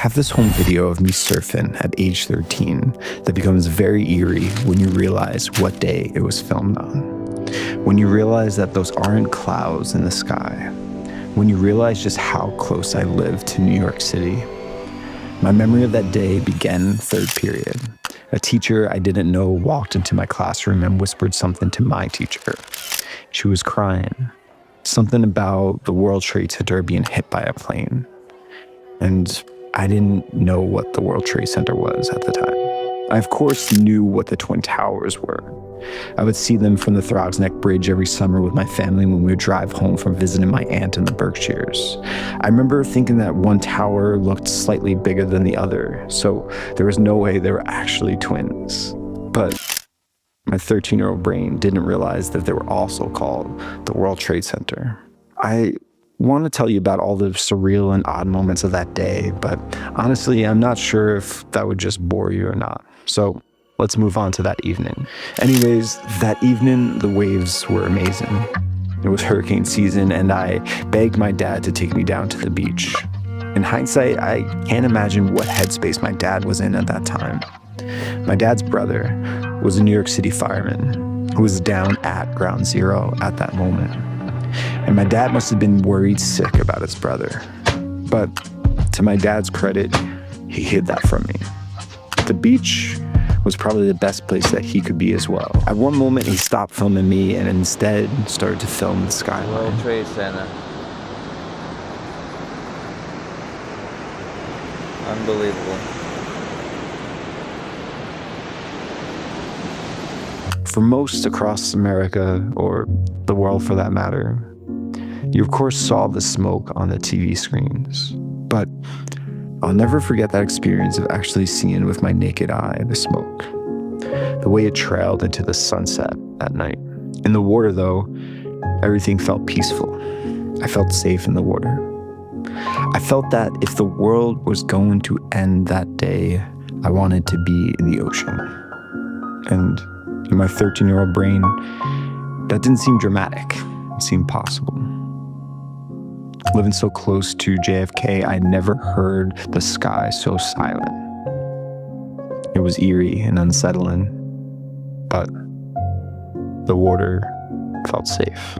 have this home video of me surfing at age 13 that becomes very eerie when you realize what day it was filmed on. When you realize that those aren't clouds in the sky. When you realize just how close I live to New York City. My memory of that day began third period. A teacher I didn't know walked into my classroom and whispered something to my teacher. She was crying. Something about the World Trade Center being hit by a plane. And I didn't know what the World Trade Center was at the time. I, of course, knew what the Twin Towers were. I would see them from the Throgs Neck Bridge every summer with my family when we would drive home from visiting my aunt in the Berkshires. I remember thinking that one tower looked slightly bigger than the other, so there was no way they were actually twins. But my 13-year-old brain didn't realize that they were also called the World Trade Center. I want to tell you about all the surreal and odd moments of that day, but honestly, I'm not sure if that would just bore you or not. So let's move on to that evening. Anyways, that evening, the waves were amazing. It was hurricane season, and I begged my dad to take me down to the beach. In hindsight, I can't imagine what headspace my dad was in at that time. My dad's brother was a New York City fireman who was down at ground zero at that moment. And my dad must have been worried sick about his brother. But to my dad's credit, he hid that from me. The beach was probably the best place that he could be as well. At one moment, he stopped filming me and instead started to film the skyline. World Trade Center. Unbelievable. For most across America, or the world for that matter, you of course saw the smoke on the TV screens. But I'll never forget that experience of actually seeing with my naked eye the smoke. The way it trailed into the sunset at night. In the water though, everything felt peaceful. I felt safe in the water. I felt that if the world was going to end that day, I wanted to be in the ocean. And in my 13-year-old brain, that didn't seem dramatic. It seemed possible. Living so close to JFK, I never heard the sky so silent. It was eerie and unsettling, but the water felt safe.